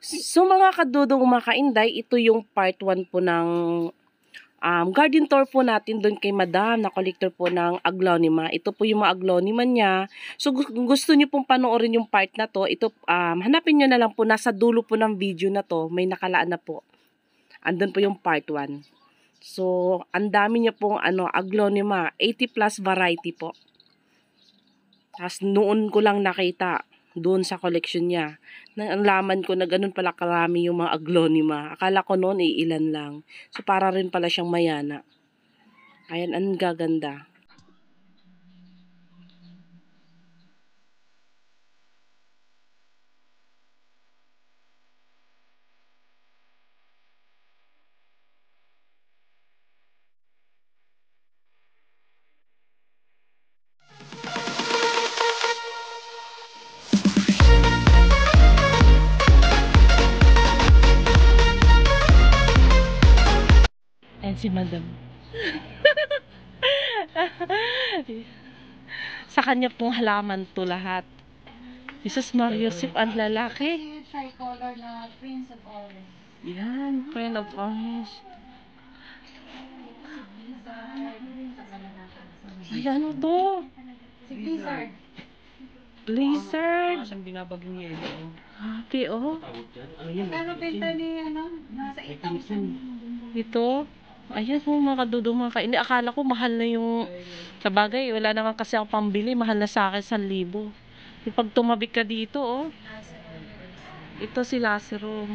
So mga kadudong mga kainday, ito yung part 1 po ng garden tour po natin doon kay Madam na collector po ng aglonema. Ito po yung mga aglonema niya. So gusto niyo pong panoorin yung part na to, ito hanapin niyo na lang po, nasa dulo po ng video na to, may nakalaan na po. Andun po yung part 1. So ang dami niya pong aglonema, 80 plus variety po. Tapos noon ko lang nakita doon sa collection niya. Nalaman ko na ganun pala karami yung mga aglonema. Akala ko noon ilan lang. So para rin pala siyang mayana. Ayan, ang gaganda. Ayan si Madam. Sa kanya pong halaman to lahat. Jesus Mariosip ang lalaki. Tricolor na Prince of Orange. Yan, Prince of Orange. Ay, ano to? Si Blizzard. Blizzard. Saan binabagong yelo? Happy, oh. Ano yan? Ano benta ni nasa 8,000. Ito. Ayan po mga kadudong mga kaini. Akala ko mahal na yung... Sa bagay, wala naman kasi ako pambili. Mahal na sa akin 1,000. Yung pag tumabik ka dito, oh. Ito si Lazaro.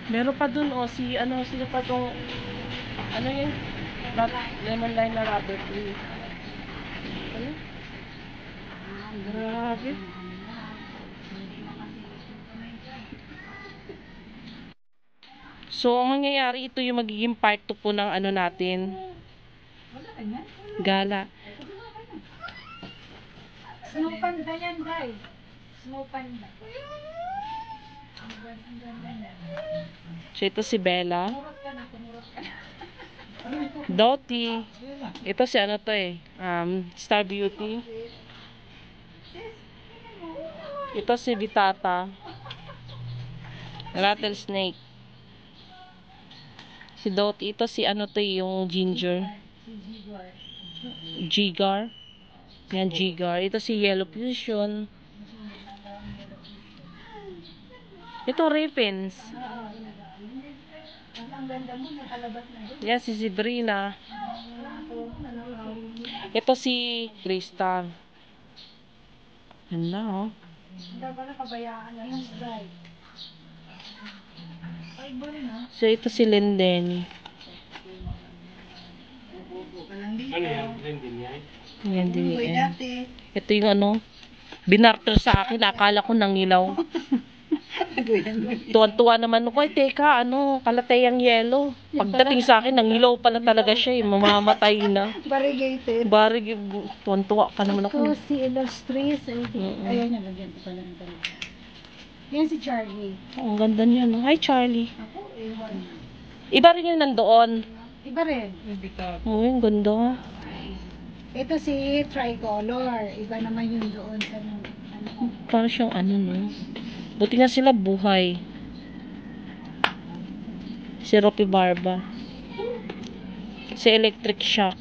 Meron pa dun, oh. Sino pa tong... Ano yun? Lemon lime na rubber tree. Ano? Grabe. So, ang mangyayari, ito yung magiging part 2 po ng natin. Gala. Snow panda yan, guys. Snow panda. So, ito si Bella. Kumurot ka na, kumurot ka na. Dottie. Ito si to eh. Star Beauty. Ito si Vitata. Rattlesnake. Si Dottie. Ito si to yung Ginger. Jigar. Yan, Jigar. Ito si Yellow Fusion. Ito Raven. Ang ganda mo, nakalabas na doon. Yan si Sabrina. Ito si Crystal. Yan na, oh. Hindi ba napabayaan na yung strike? Ay, ba rin ha? So, ito si Linden. Ano yan? Blending yan? Yan din. Uy, dati. Ito yung binarter sa akin. Akala ko nangilaw. Tuwan-tuwa naman ako. Ay, teka, kalatayang yelo. Pagdating sa akin, nangilaw pala talaga siya. Mamamatay na. Variegated. Tuwan-tuwa pa naman ako. Ito si Illustris. Ayan, nalagyan ko pala ng talaga. Yan si Charlie. Oh, ang ganda niya, no? Hi, Charlie. Ako, ewan. Iba rin yung nandoon. Iba rin. Oh, yung ganda. Ito si Tricolor. Iba naman yung doon sa Parang siyang no? Buti nga sila buhay. Si Ropi Barba. Si Electric Shock.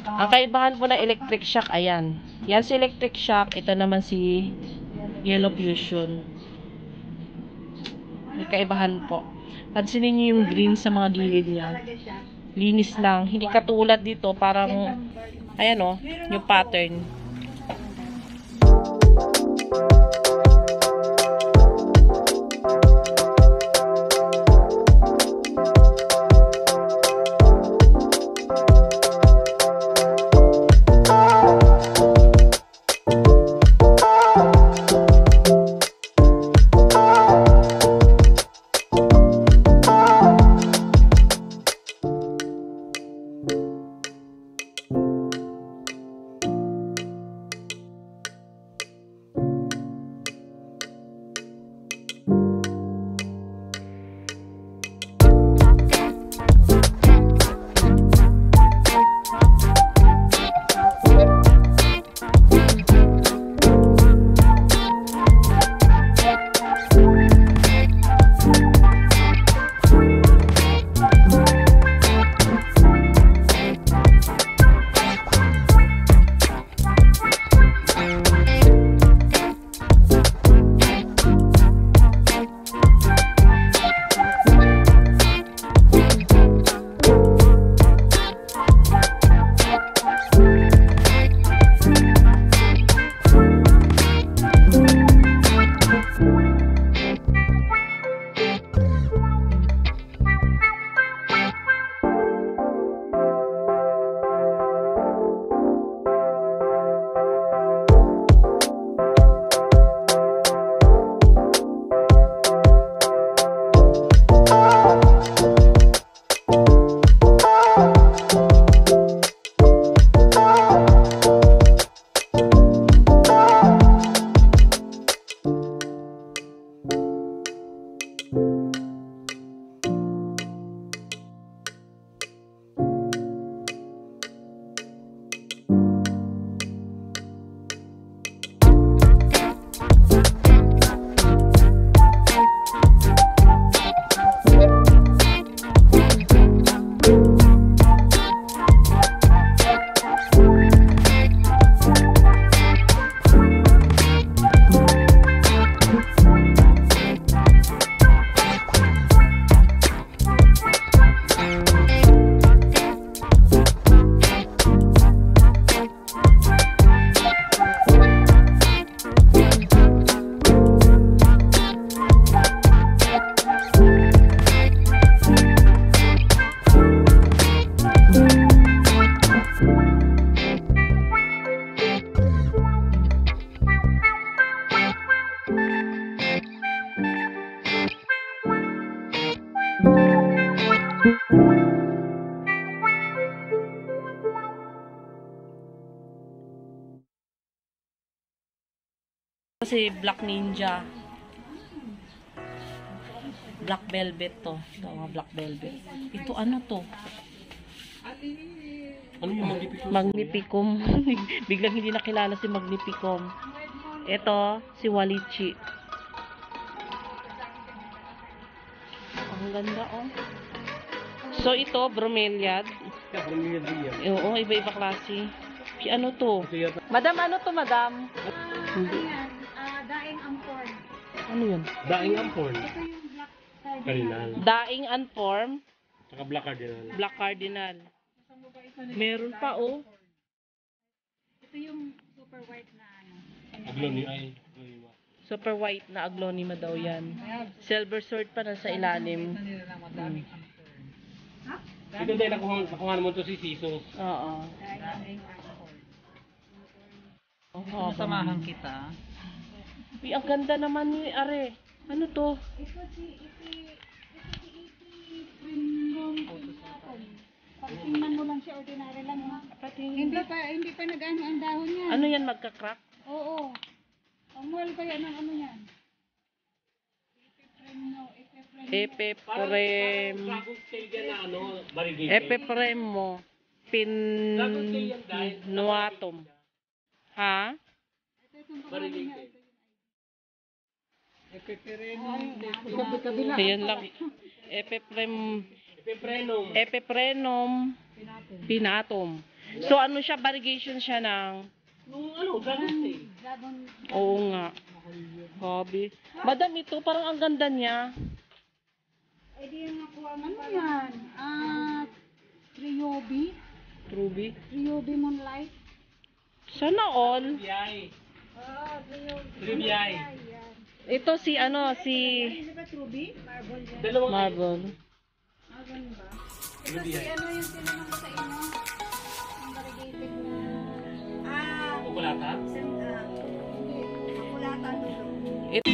Ang kaibahan po ng Electric Shock, ayan. Yan si Electric Shock. Ito naman si Yellow Fusion. May kaibahan po. Pansinin niyo yung green sa mga gilid niya. Linis lang. Hindi katulad dito. Parang, ayan yung pattern. si Black Ninja. Black Velvet to. Ito nga, Black Velvet. Ito ano to? Ano yung Magnificum? Magnificum. Biglang hindi nakilala si Magnificum. Ito, si Walichi. Ang ganda, oh. So, ito, bromeliad. Kaya kung yung Ria. Oo, iba-iba klase. Ano to? Kasi yata. Madam, ano to, madam? Ayan, daing ampon. Ano yun? Daing Ampon. Ito yung black Cardinal. Daing unform, Saka Black Cardinal. Black Cardinal. Meron pa, oh. Ito yung super white na ano. Agloni ay. Super white na aglonema daw yan. Silver sword pa na sa ilalim. Ito din, nakuha naman to si Sisos. Oo. Oh, Samahan kita. Uy, ang ganda naman ni Are. Ano to? Ito si Pringong Atom. Pag tingnan mo lang siya, ordinary lang ha. Hindi pa nag-ano ang dahon niya. Ano yan, magka-crack? Oo. Ang mahal pa yan ang ano yan. Epeprem. Bagong stage yan na ano, variegated. Epepremo. Pinuatum. Ha? Ito itong pangalan niya. Ayan lang. Epeprem. Epiprenum. Epiprenum. Pinatum. So, ano siya? Variegation siya ng... Nung ano, dragon stage. Dragon. Oo nga. Hobby. Madam, ito parang ang ganda niya. Eh di yung nakuha mo ano yan? Ryobi. Ruby. Ryobi Moonlight. Sana all. Triviyay. Ryobi. Triviyay. Yan. Ito si ano, si Di ba Ruby? Marble yan. Dalawang Marble. Ganun ba? Ito si ano yung tinanong ko sa inyo? Ang variegated na... Kukulata. Hindi. Makulatan dulo. Ito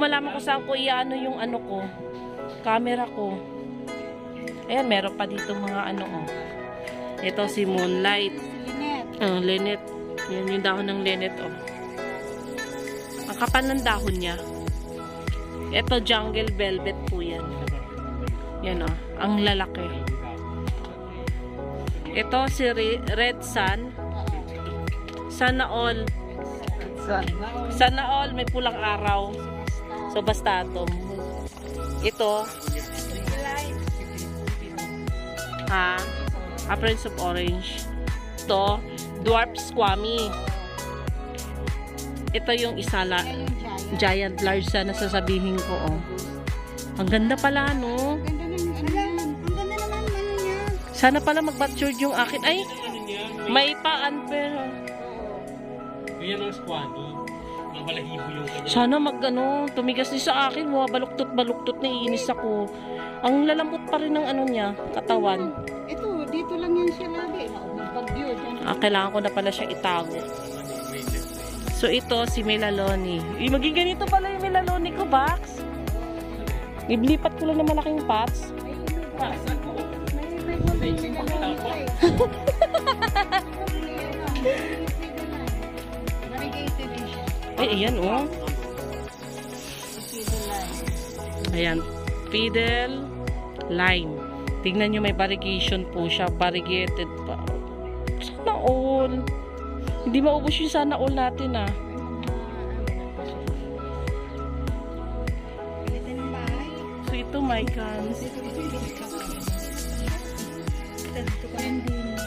malaman ko saan ko iano yung ano ko, camera ko. Ayan, meron pa dito mga ano, oh. Ito si Moonlight. Si Lynette. Lynette. Yan yung dahon ng Lynette, oh. Ang kapal ng dahon niya. Ito, Jungle Velvet po yan. Yan, oh. Ang lalaki. Ito, si Red Sun. Sana all. Sana all may pulang araw. So, basta ito. Ito. Prince of Orange. Ito, Dwarf Squammy. Ito yung isala. Giant large na sasabihin ko, oh. Ang ganda pala, no? Ang ganda naman ano niya. Sana pala mag-matured yung akin. Ay, may paan pero. Kaya ng squado. Mga balahibo yung kanya. Sana tumigas din sa akin. Baluktot na iinis ako. Ang lalambot pa rin ng ano niya, katawan. Ito, dito lang yan siya lagi. Bagyo. Kailangan ko na pala siya itago. So ito, si Melaloni. Maging ganito pala yung Melaloni ko, Bax. Iblipat ko lang ng malaking pots. Variegated din siya. Ay, ayan, oh. Ayan. Fiddle Lime. Tingnan nyo, may variegation po siya. Variegated pa. Sana all. Hindi maubos yung sana all natin, ah. Pilitin ng bahay. So ito, my cans.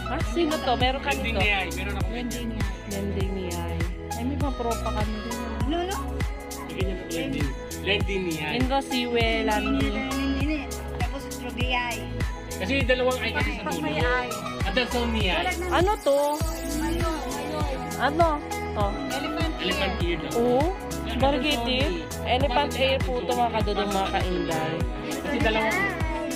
Ah, sino to? Meron ka Ending nito? niya. Meron ako. Blending niya. Lending ni Ay. Ay, may mga propa kami din. No, no. Bigyan niya ng blending. Blending niya. Indo si Welani. Hindi. Tapos strawberry. Kasi dalawang ay kasi sa dulo. Adulson niya. Ano to? Ano? Oh. Elephant ear daw. Oo. Variegated. Elephant air po ito mga kadudong mga kainday. Kasi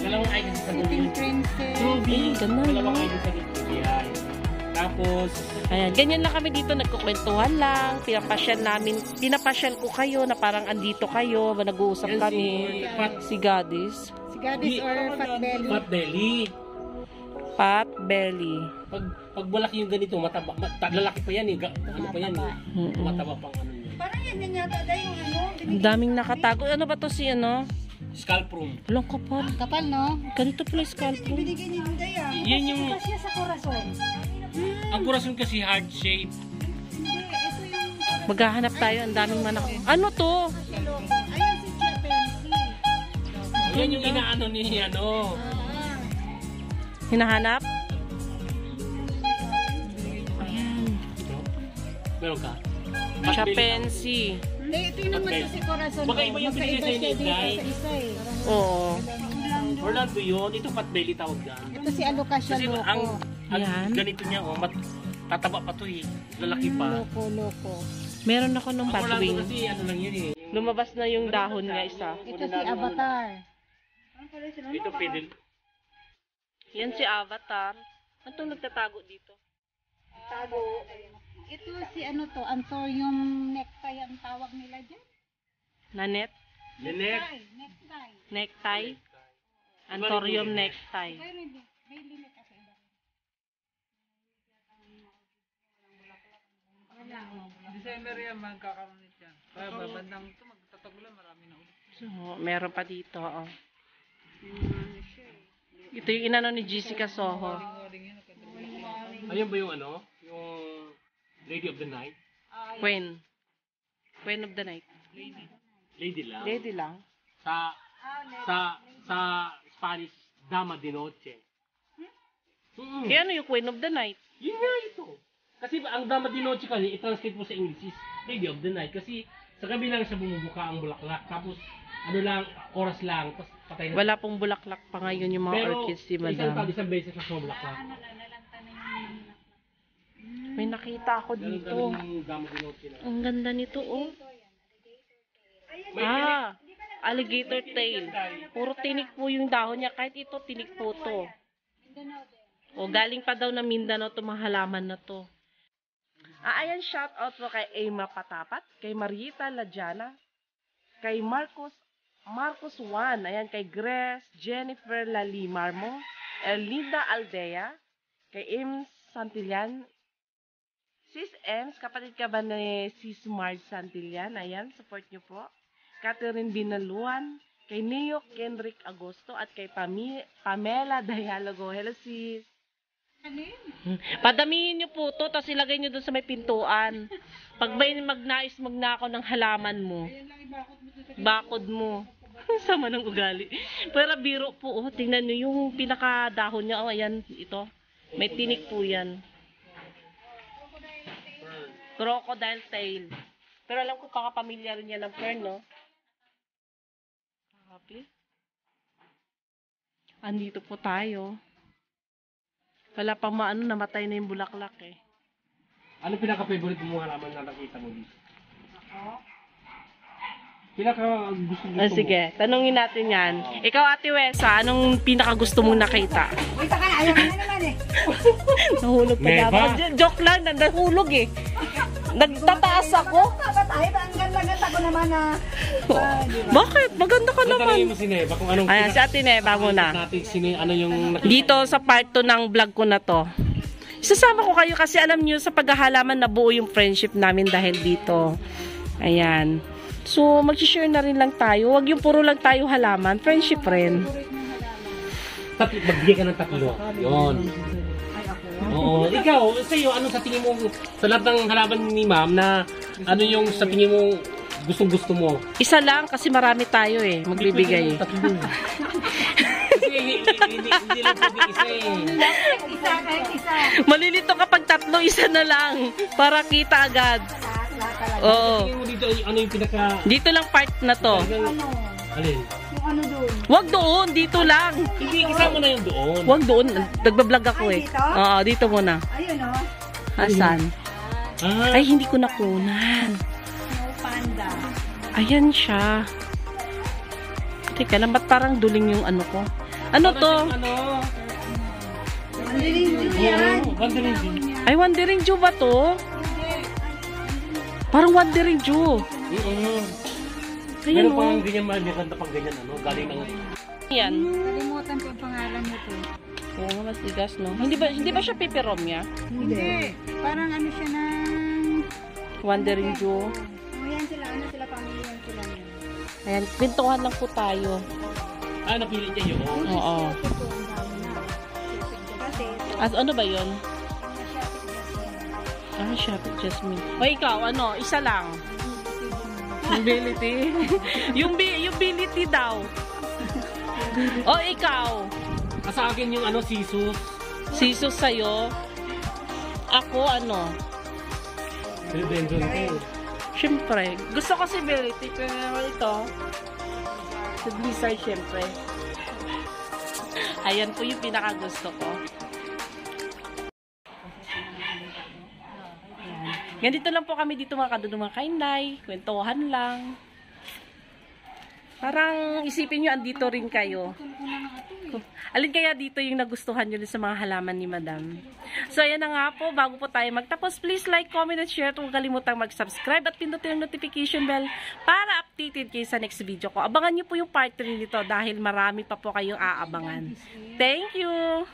dalawang ay kasi sa dulo. Princess. Ruby. Ay, ganda, Dalawang no? ay sa dulo. Yan. Tapos, Ayan, ganyan lang kami dito, nagkukwentuhan lang, pinapasyal ko kayo na parang andito kayo, nag-uusap yan kami. Si Gadis. Si Gadis or Fat Belly. Fat belly. Pat Belly. Pag malaki yung ganito, mataba. Lalaki pa yan eh. Ano pa yan eh. Mataba pang ano niya. Parang yan yung yata dahil yung ano. Ang daming nakatago. Ano ba to si ano? Scalp room. Walang kapal. Kapal, no? Ganito pala yung scalp ko. Binigyan niya yung daya. Yan yung, Iba siya sa corazon. ang corazon kasi heart shape. Hindi, ito yung... Maghahanap tayo, ang daming manak. Ano to? Ayun si Chia Benzi. Yan yung inaano ni ano. Hinahanap? Ito. Meron ka? Chapensi. Hindi, ito yung naman siya si corazon. Baka iba yung binigay sa inyo, Magkaiba siya guys. dito sa isa eh. Oo. Orlando yun. Ito fat belly tawag yan. Ito si Alocasia Kasi Loco. ang Yan. ganito niya oh, tataba pa to eh. Lalaki pa. Loco. Meron ako nung Ang Orlando batwing. kasi ano lang yun eh. Lumabas na yung dahon niya isa. Ito si Avatar. Ito fiddle. Yan si Avatar. Ano itong nagtatago dito? Ito si ano to, Anthurium necktie ang tawag nila dyan. Nanet? Linek. Necktie. Necktie? Anthurium necktie. Pero may limit kasi iba. December yan, magkakaroon yan. Kaya babandang ito, magtatagulan, marami na ulit. So, meron pa dito. Oh. Ito yung inano ni Jessica Soho. Ayun ba yung ano? Yung Lady of the Night? Queen. Queen of the Night. Lady lang. Lady lang. Sa Spanish, Dama de Noche. Eh ano yung Queen of the Night? Yun nga ito. Kasi ang Dama de Noche kasi, i-translate mo sa English is Lady of the Night. Kasi sa gabi lang siya bumubuka ang bulaklak. Tapos, ano lang, oras lang. Tapos patay na. Wala pong bulaklak pa ngayon yung mga Pero, orchids si isang Madam. isang beses na siya bulaklak. May nakita ako Ganun dito. yung Dama de Noche na. Ang ganda nito, oh. May Alligator tail. Puro tinik po yung dahon niya. Kahit ito, tinik po to. O, galing pa daw na Mindanao to mga halaman na to. Ayan, shout out po kay Emma Patapat, kay Marieta Lajana, kay Marcos 1, ayan, kay Grace Jennifer Lalimarmo, Erlinda Aldea, kay Ems Santillan, Sis Ems, kapatid ka ba ni Sis Marge Santillan? Ayan, support nyo po. Catherine Binaluan, kay Neo Kendrick Agosto, at kay Pamela Dialogo. Hello, sis. Padamihin nyo po to, tapos ilagay nyo doon sa may pintuan. Pag may magnais magnakaw ng halaman mo, bakod mo. Sama ng ugali. Pero biro po, oh, tingnan nyo yung pinakadahon nyo. Oh, ayan, ito. May tinik po yan. Crocodile tail. Pero alam ko kakapamilya rin yan ng fern, no? Happy? Andito po tayo. Wala pang maano, namatay na yung bulaklak eh. Ano pinaka-favorite mong halaman na nakita mo dito? Pinaka-gusto mo? Sige, tanungin natin yan. Ikaw, Ate Wesa, anong pinaka-gusto mong nakita? Uy, taka na, ayaw na naman eh. Nahulog ka Neva. dapat. Joke lang, nahulog eh. Nagtataas ako. Bakit tayo? Ang ganda-ganda ko naman na... Bakit? Maganda ka Tanungin naman. mo si Neva kung anong Ayan, si Ate Neva muna. natin, ano yung nakita Dito sa part 2 ng vlog ko na to. Isasama ko kayo kasi alam nyo sa paghahalaman nabuo yung friendship namin dahil dito. Ayan. So, mag-share na rin lang tayo. Huwag yung puro lang tayo halaman. Friendship rin. Magbigay ka ng 3. Yun. Oo. Ikaw, sa'yo, ano sa tingin mo, sa lahat ng halaman ni ma'am, na ano yung sa tingin mo gustong-gusto mo? Isa lang kasi marami tayo eh. Magbibigay. Kasi hindi lang pwede isa eh. Isa, kahit isa. Malilito kapag 3, isa na lang. Para kita agad. Lahat talaga. Oo. Tingin mo dito, ano yung pinaka... Dito lang part na to. Ano? Alin? Yung ano doon? Huwag doon. Dito lang. Hindi, isama na yung doon. Huwag doon. Nagbablog ako Ay, eh. dito? Oo, dito muna. Ayun o. Asan? Ah, Ay, hindi ko nakunan. Snow panda. Ayan siya. Teka lang, ba't parang duling yung ano ko? Ano to? Ano? Ang liling yan. Wandering Jew. Ay, Wandering Jew ba to? Parang Wandering Jew. Ayan Meron pang o. ganyan maganda pang ganyan, ano? Galing ng... Yan. Nalimutan ko ang pangalan nito. Oo, mas tigas, no? Hindi ba siya peperomia? Hindi. Parang ano siya ng... Wandering Jew. Oh, yan sila. Ano sila? Pamilya sila niya. Ayan, pintuhan lang po tayo. Ah, napili niya yun. Oo. Ito, ang dami na. Kasi ito. As, ano ba yun? Ah, Shopee Jasmine. O ikaw, ano? Isa lang. Yung ability. yung ability daw. O ikaw. Sa akin yung ano, sisus. Sisus sa'yo. Ako, ano? Philodendron ko. Siyempre. Gusto ko si ability. Pero ito. Si Blizzard, siyempre. Ayan po yung pinakagusto ko. Ganito lang po kami dito mga kadudong mga kainday. Kwentuhan lang. Parang isipin nyo, andito rin kayo. Alin kaya dito yung nagustuhan nyo sa mga halaman ni Madam? So, ayan na nga po. Bago po tayo magtapos, please like, comment, and share. Huwag kalimutang mag-subscribe at pindutin ang notification bell para updated kayo sa next video ko. Abangan nyo po yung part 3 nito dahil marami pa po kayong aabangan. Thank you!